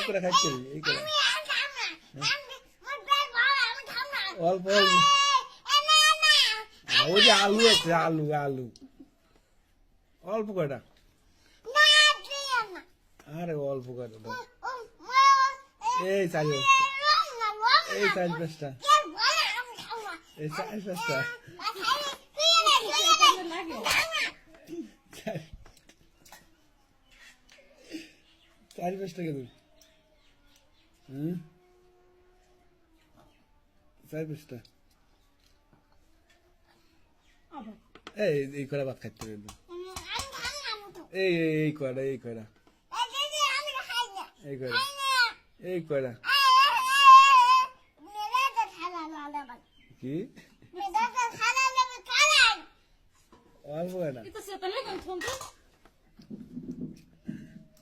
করে খাইতে এই করে অল্প অল্প ওই যে আলু আছে আলু আলু অল্প কয়টা আরে অল্প কয়টা দাও এই চার এই চার পাঁচটা এই চার পাঁচটা চার পাঁচটা কেন চার পাঁচটা এই কয়টা ভাত খাইতে পারবো এই কয়টা এই কয়টা এই কয়টা এই কয়টা কি অল্প কয়টা